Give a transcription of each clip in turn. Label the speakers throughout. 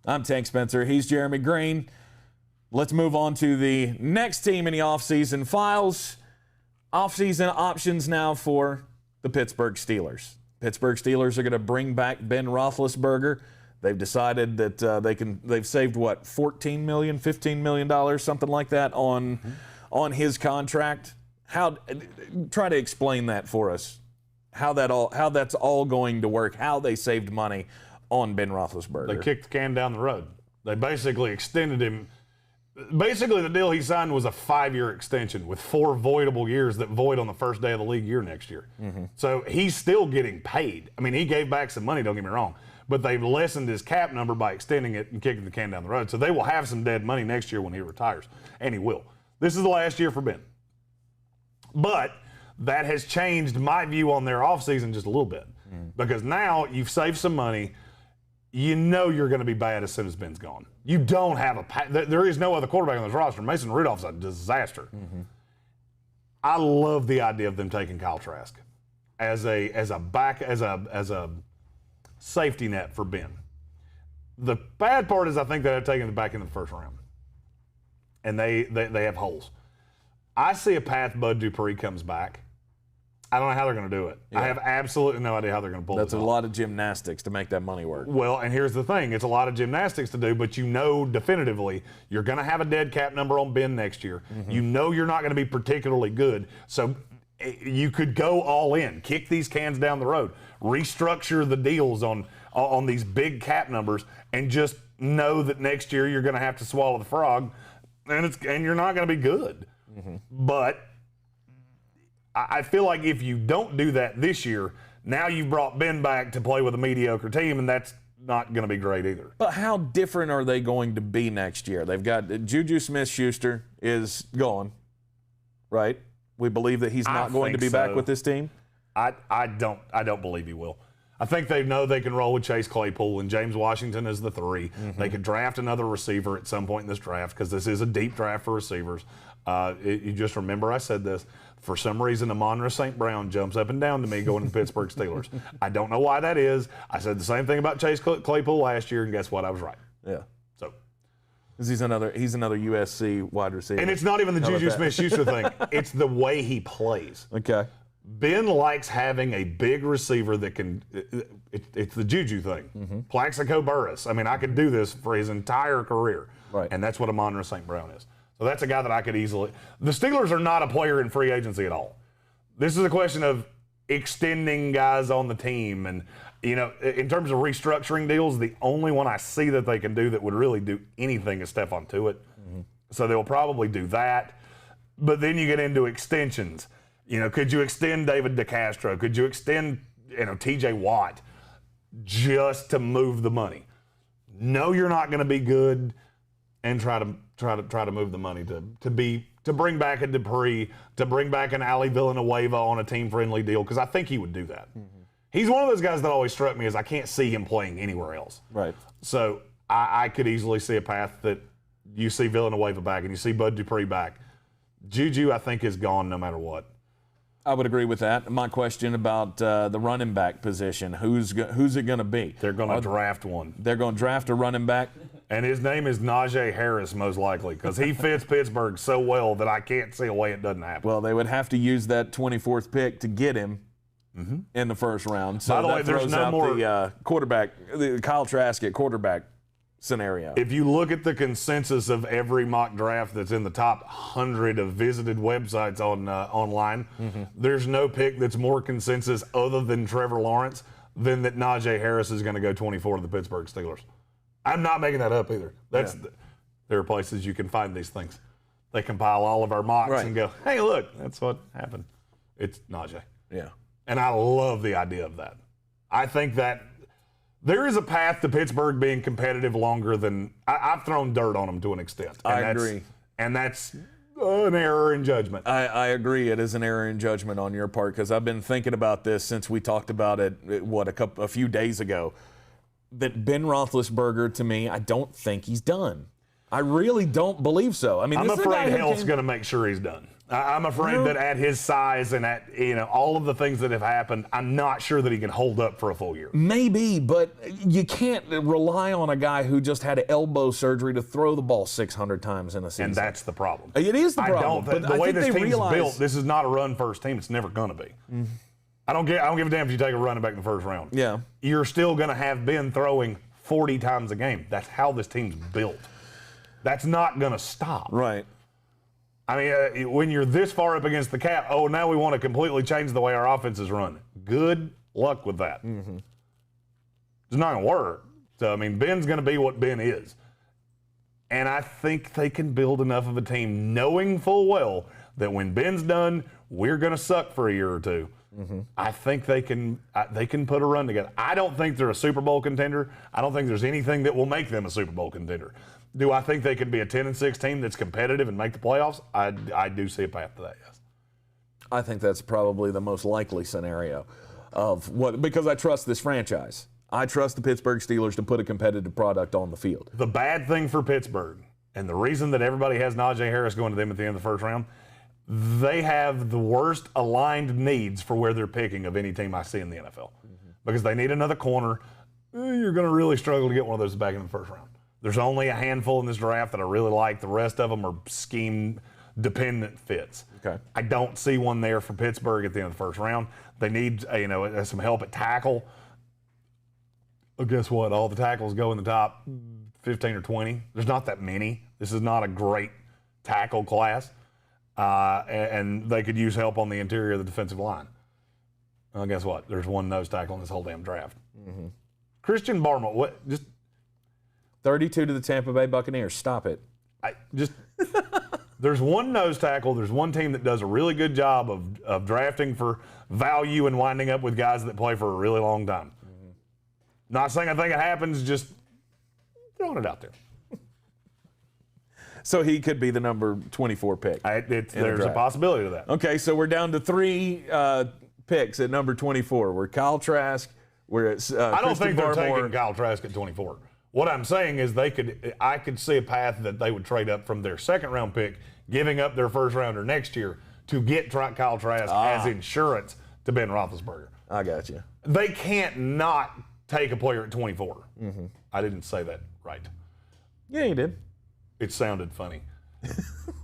Speaker 1: I'm Tank Spencer. He's Jeremy Greene. Let's move on to the next team in the offseason files. Offseason options now for the Pittsburgh Steelers. Pittsburgh Steelers are going to bring back Ben Roethlisberger. They've decided that they've saved what, $14 million, $15 million, something like that on his contract. Try to explain that for us. How that's all going to work. How they saved money on Ben Roethlisberger.
Speaker 2: They kicked the can down the road. They basically extended him. Basically, the deal he signed was a 5-year extension with 4 voidable years that void on the first day of the league year next year. So he's still getting paid. I mean, he gave back some money, don't get me wrong, but they've lessened his cap number by extending it and kicking the can down the road. So they will have some dead money next year when he retires, and he will. This is the last year for Ben. But that has changed my view on their offseason just a little bit because now you've saved some money. You know you're going to be bad as soon as Ben's gone. You don't have there is no other quarterback on this roster. Mason Rudolph's a disaster. I love the idea of them taking Kyle Trask as a safety net for Ben. The bad part is I think they've taken him back in the first round, and they have holes. I see a path Bud Dupree comes back. I don't know how they're going to do it. Yeah. I have absolutely no idea how they're going to pull
Speaker 1: That's
Speaker 2: this off.
Speaker 1: a lot of gymnastics to make that money work.
Speaker 2: Well, and here's the thing. It's a lot of gymnastics to do, but you know definitively you're going to have a dead cap number on Ben next year. You know you're not going to be particularly good. So you could go all in, kick these cans down the road, restructure the deals on these big cap numbers, and just know that next year you're going to have to swallow the frog, and you're not going to be good. But I feel like if you don't do that this year, now you've brought Ben back to play with a mediocre team, and that's not going to be great either.
Speaker 1: But how different are they going to be next year? They've got JuJu Smith-Schuster is gone, right? We believe that he's not going to be back with this team?
Speaker 2: I don't believe he will. I think they know they can roll with Chase Claypool and James Washington as the 3. They could draft another receiver at some point in this draft because this is a deep draft for receivers. You just remember I said this. For some reason, Amon-Ra St. Brown jumps up and down to me going to the Pittsburgh Steelers. I don't know why that is. I said the same thing about Chase Claypool last year, and guess what? I was right.
Speaker 1: Yeah.
Speaker 2: So
Speaker 1: he's another USC wide receiver.
Speaker 2: And it's not even the JuJu Smith-Schuster thing. It's the way he plays.
Speaker 1: Okay.
Speaker 2: Ben likes having a big receiver that can it's the JuJu thing. Plaxico Burress. I mean, I could do this for his entire career.
Speaker 1: Right.
Speaker 2: And that's what Amon-Ra St. Brown is. So that's a guy that I could easily – the Steelers are not a player in free agency at all. This is a question of extending guys on the team. And, you know, in terms of restructuring deals, the only one I see that they can do that would really do anything is Stephon Tuitt. So they'll probably do that. But then you get into extensions. You know, could you extend David DeCastro? Could you extend, TJ Watt just to move the money? No, you're not going to be good, and try to move the money to bring back a Dupree, to bring back an Ali Villanueva on a team-friendly deal, because I think he would do that. He's one of those guys that always struck me as I can't see him playing anywhere else.
Speaker 1: Right.
Speaker 2: So I could easily see a path that you see Villanueva back and you see Bud Dupree back. JuJu, I think, is gone no matter what.
Speaker 1: I would agree with that. My question about the running back position, who's it going to be?
Speaker 2: They're going to draft one.
Speaker 1: They're going to draft a running back?
Speaker 2: And his name is Najee Harris, most likely, because he fits Pittsburgh so well that I can't see a way it doesn't happen.
Speaker 1: Well, they would have to use that 24th pick to get him in the first round. So
Speaker 2: by the way, there's no more
Speaker 1: the quarterback, the Kyle Trask at quarterback scenario.
Speaker 2: If you look at the consensus of every mock draft that's in the top 100 of visited websites online, there's no pick that's more consensus other than Trevor Lawrence than that Najee Harris is going to go 24 to the Pittsburgh Steelers. I'm not making that up either. There are places you can find these things. They compile all of our mocks and go, hey, look, that's what happened. It's Najee.
Speaker 1: Yeah.
Speaker 2: And I love the idea of that. I think that there is a path to Pittsburgh being competitive longer than I've thrown dirt on them to an extent.
Speaker 1: I agree.
Speaker 2: And that's an error in judgment.
Speaker 1: I agree. It is an error in judgment on your part because I've been thinking about this since we talked about it, a few days ago, that Ben Roethlisberger, to me, I don't think he's done. I really don't believe so. I mean,
Speaker 2: I'm afraid hell's going to make sure he's done. I'm afraid that at his size and at all of the things that have happened, I'm not sure that he can hold up for a full year.
Speaker 1: Maybe, but you can't rely on a guy who just had elbow surgery to throw the ball 600 times in a season.
Speaker 2: And that's the problem.
Speaker 1: It is the problem.
Speaker 2: But the way this team's built, this is not a run-first team. It's never going to be. Mm-hmm. I don't give a damn if you take a running back in the first round.
Speaker 1: Yeah.
Speaker 2: You're still going to have Ben throwing 40 times a game. That's how this team's built. That's not going to stop.
Speaker 1: Right.
Speaker 2: I mean, when you're this far up against the cap, now we want to completely change the way our offense is run. Good luck with that. Mm-hmm. It's not going to work. So, I mean, Ben's going to be what Ben is. And I think they can build enough of a team knowing full well that when Ben's done, we're going to suck for a year or two. Mm-hmm. I think they can put a run together. I don't think they're a Super Bowl contender. I don't think there's anything that will make them a Super Bowl contender. Do I think they could be a 10-6 team that's competitive and make the playoffs? I do see a path to that, yes.
Speaker 1: I think that's probably the most likely scenario because I trust this franchise. I trust the Pittsburgh Steelers to put a competitive product on the field.
Speaker 2: The bad thing for Pittsburgh, and the reason that everybody has Najee Harris going to them at the end of the first round, they have the worst aligned needs for where they're picking of any team I see in the NFL. Mm-hmm. Because they need another corner. You're going to really struggle to get one of those back in the first round. There's only a handful in this draft that I really like. The rest of them are scheme-dependent fits.
Speaker 1: Okay.
Speaker 2: I don't see one there for Pittsburgh at the end of the first round. They need some help at tackle. Well, guess what? All the tackles go in the top 15 or 20. There's not that many. This is not a great tackle class. And they could use help on the interior of the defensive line. Well, guess what? There's one nose tackle in this whole damn draft. Mm-hmm. Christian Barmore,
Speaker 1: 32 to the Tampa Bay Buccaneers. Stop it.
Speaker 2: There's one nose tackle. There's one team that does a really good job of drafting for value and winding up with guys that play for a really long time. Mm-hmm. Not saying I think it happens, just throwing it out there.
Speaker 1: So he could be the number 24 pick.
Speaker 2: There's a possibility of that.
Speaker 1: Okay, so we're down to 3 picks at number 24. We're Kyle Trask. We're at
Speaker 2: I don't think they're
Speaker 1: Barmore.
Speaker 2: taking Kyle Trask at 24. What I'm saying is I could see a path that they would trade up from their second-round pick, giving up their first-rounder next year to get Kyle Trask as insurance to Ben Roethlisberger.
Speaker 1: I got you.
Speaker 2: They can't not take a player at 24. Mm-hmm. I didn't say that right.
Speaker 1: Yeah, you did.
Speaker 2: It sounded funny.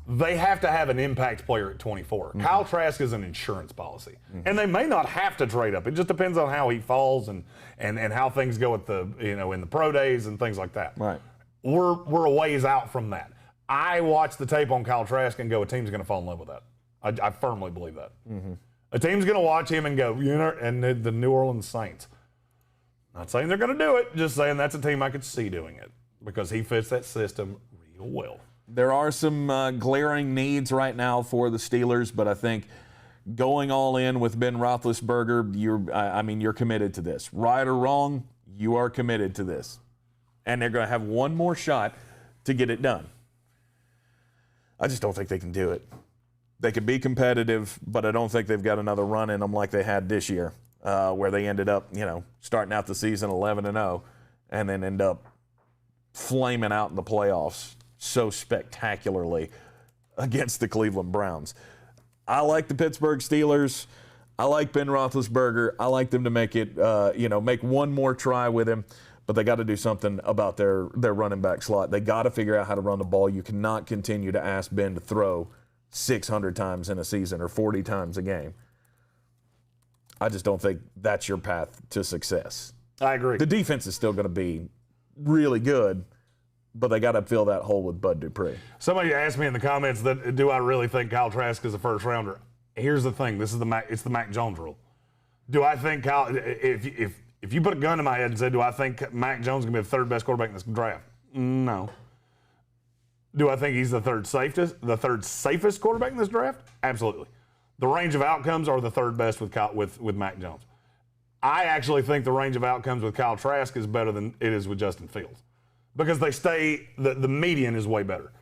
Speaker 2: They have to have an impact player at 24. Mm-hmm. Kyle Trask is an insurance policy. Mm-hmm. And they may not have to trade up. It just depends on how he falls and how things go at the in the pro days and things like that.
Speaker 1: Right.
Speaker 2: We're a ways out from that. I watch the tape on Kyle Trask and go, a team's going to fall in love with that. I firmly believe that. Mm-hmm. A team's going to watch him and go, and the New Orleans Saints. Not saying they're going to do it, just saying that's a team I could see doing it because he fits that system real well.
Speaker 1: There are some glaring needs right now for the Steelers, but I think going all in with Ben Roethlisberger, you're committed to this. Right or wrong, you are committed to this. And they're going to have one more shot to get it done. I just don't think they can do it. They could be competitive, but I don't think they've got another run in them like they had this year, where they ended up, starting out the season 11-0 and then end up flaming out in the playoffs so spectacularly against the Cleveland Browns. I like the Pittsburgh Steelers. I like Ben Roethlisberger. I like them to make it, make one more try with him, but they got to do something about their running back slot. They got to figure out how to run the ball. You cannot continue to ask Ben to throw 600 times in a season or 40 times a game. I just don't think that's your path to success.
Speaker 2: I agree.
Speaker 1: The defense is still going to be really good, but they got to fill that hole with Bud Dupree.
Speaker 2: Somebody asked me in the comments that do I really think Kyle Trask is a first rounder? Here's the thing. This is it's the Mac Jones rule. Do I think Kyle? If you put a gun to my head and said, do I think Mac Jones is going to be the third best quarterback in this draft? No. Do I think he's the third safest quarterback in this draft? Absolutely. The range of outcomes are the third best with Mac Jones. I actually think the range of outcomes with Kyle Trask is better than it is with Justin Fields. Because the median is way better.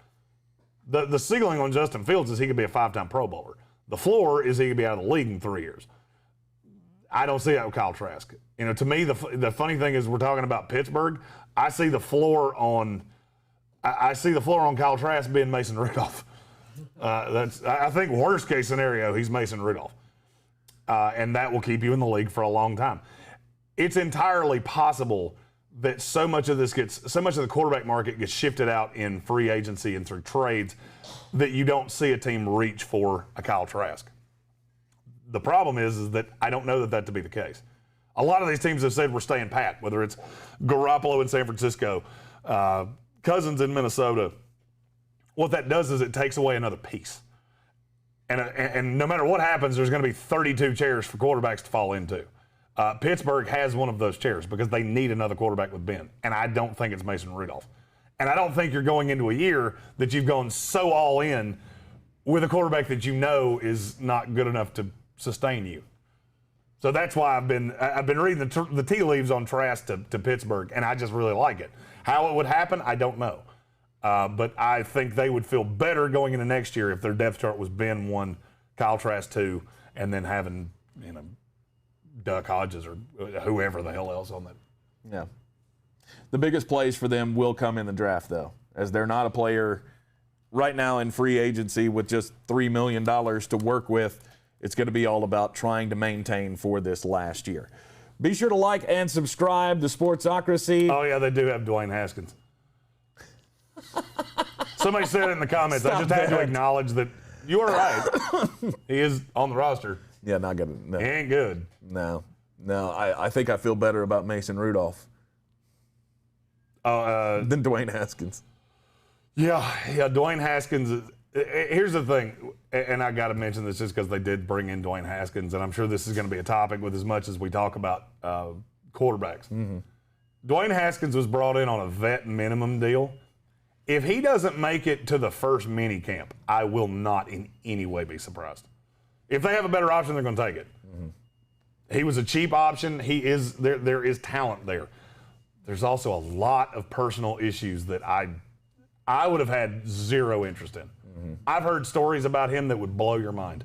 Speaker 2: The ceiling on Justin Fields is he could be a 5-time Pro Bowler. The floor is he could be out of the league in 3 years. I don't see that with Kyle Trask. To me, the funny thing is we're talking about Pittsburgh. I see the floor on Kyle Trask being Mason Rudolph. I think worst case scenario, he's Mason Rudolph. And that will keep you in the league for a long time. It's entirely possible that so much of the quarterback market gets shifted out in free agency and through trades that you don't see a team reach for a Kyle Trask. The problem is that I don't know that to be the case. A lot of these teams have said we're staying pat, whether it's Garoppolo in San Francisco, Cousins in Minnesota. What that does is it takes away another piece. And no matter what happens, there's going to be 32 chairs for quarterbacks to fall into. Pittsburgh has one of those chairs because they need another quarterback with Ben, and I don't think it's Mason Rudolph. And I don't think you're going into a year that you've gone so all in with a quarterback that you know is not good enough to sustain you. So that's why I've been reading the tea leaves on Trask to Pittsburgh, and I just really like it. How it would happen, I don't know. But I think they would feel better going into next year if their depth chart was Ben 1, Kyle Trask 2, and then having, Duck Hodges or whoever the hell else on that.
Speaker 1: Yeah. The biggest plays for them will come in the draft, though, as they're not a player right now in free agency with just $3 million to work with. It's going to be all about trying to maintain for this last year. Be sure to like and subscribe to Sportsocracy.
Speaker 2: Oh, yeah, they do have Dwayne Haskins. Somebody said it in the comments. I just had to acknowledge that you are right. He is on the roster.
Speaker 1: Yeah, not good. No.
Speaker 2: He ain't good.
Speaker 1: No. I think I feel better about Mason Rudolph than Dwayne Haskins.
Speaker 2: Yeah, Dwayne Haskins. Here's the thing, and I got to mention this just because they did bring in Dwayne Haskins, and I'm sure this is going to be a topic with as much as we talk about quarterbacks. Mm-hmm. Dwayne Haskins was brought in on a vet minimum deal. If he doesn't make it to the first mini camp, I will not in any way be surprised. If they have a better option, they're going to take it. Mm-hmm. He was a cheap option. He is there is talent there. There's also a lot of personal issues that I would have had zero interest in. Mm-hmm. I've heard stories about him that would blow your mind.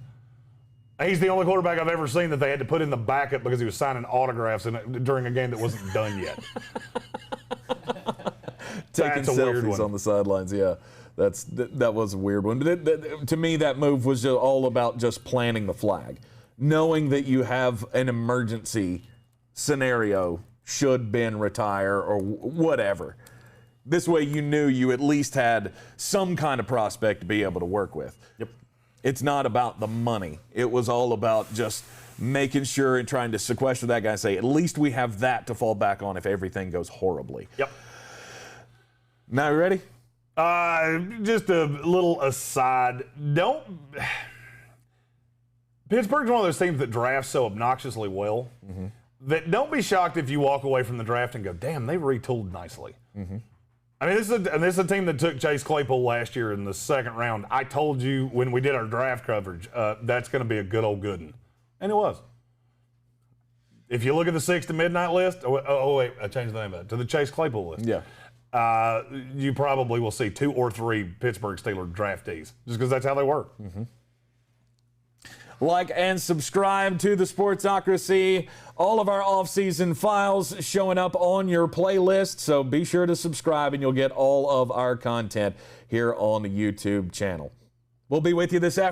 Speaker 2: He's the only quarterback I've ever seen that they had to put in the backup because he was signing autographs during a game that wasn't done yet.
Speaker 1: Taking selfies on the sidelines, yeah. That was a weird one. But to me, that move was all about just planting the flag. Knowing that you have an emergency scenario should Ben retire or whatever. This way you knew you at least had some kind of prospect to be able to work with.
Speaker 2: Yep.
Speaker 1: It's not about the money. It was all about just making sure and trying to sequester that guy and say, at least we have that to fall back on if everything goes horribly.
Speaker 2: Yep.
Speaker 1: Now you ready?
Speaker 2: Just a little aside. Pittsburgh's one of those teams that drafts so obnoxiously well that don't be shocked if you walk away from the draft and go, damn, they retooled nicely. Mm-hmm. I mean, this is a team that took Chase Claypool last year in the second round. I told you when we did our draft coverage, that's going to be a good old good one. And it was. If you look at the 6 to midnight list, wait, I changed the name of it to the Chase Claypool list.
Speaker 1: Yeah.
Speaker 2: You probably will see 2 or 3 Pittsburgh Steelers draftees just because that's how they work.
Speaker 1: Mm-hmm. Like and subscribe to the Sportsocracy. All of our off-season files showing up on your playlist, so be sure to subscribe and you'll get all of our content here on the YouTube channel. We'll be with you this afternoon.